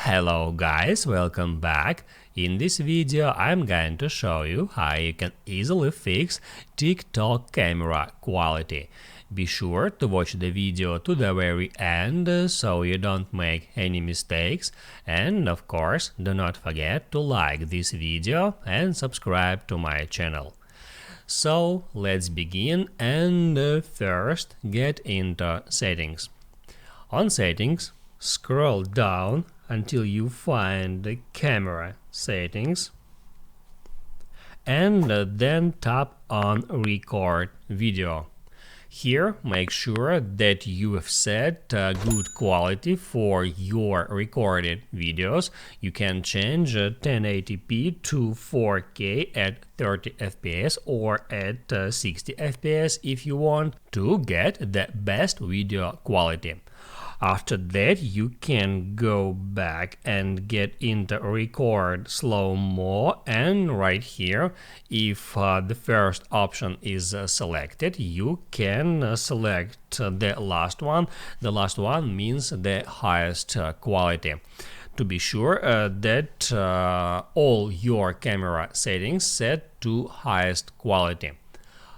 Hello guys, welcome back. In this video I'm going to show you how you can easily fix TikTok camera quality. Be sure to watch the video to the very end so you don't make any mistakes, and of course do not forget to like this video and subscribe to my channel. So let's begin and first get into settings. On settings, scroll down until you find the camera settings and then tap on record video. Here make sure that you have set good quality for your recorded videos. You can change 1080p to 4K at 30 fps or at 60 fps if you want to get the best video quality. After that, you can go back and get into record slow-mo, and right here, if the first option is selected, you can select the last one. The last one means the highest quality. To be sure that all your camera settings set to highest quality.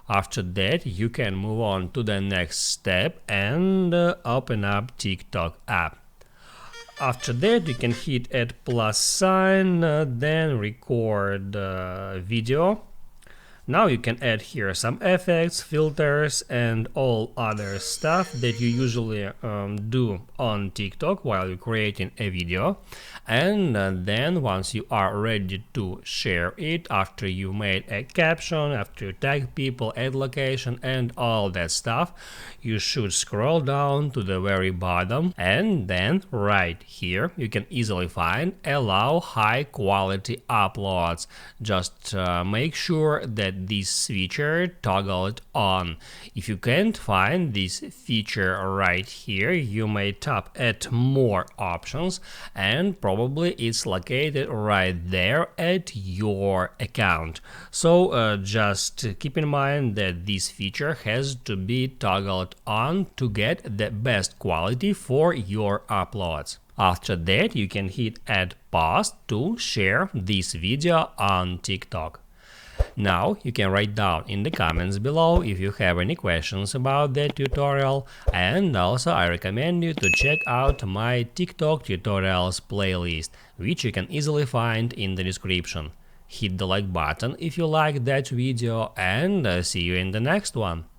After that, you can move on to the next step and open up TikTok app. After that, you can hit add plus sign, then record video. Now you can add here some effects, filters, and all other stuff that you usually do on TikTok while you're creating a video. And then once you are ready to share it, after you made a caption, after you tag people, add location, and all that stuff, you should scroll down to the very bottom, and then right here you can easily find allow high quality uploads. Just make sure that this feature toggled on. If you can't find this feature right here, you may tap at more options, and probably it's located right there at your account. So just keep in mind that this feature has to be toggled on to get the best quality for your uploads. After that, you can hit add post to share this video on TikTok. Now you can write down in the comments below if you have any questions about that tutorial, and also I recommend you to check out my TikTok tutorials playlist, which you can easily find in the description. Hit the like button if you like that video, and see you in the next one.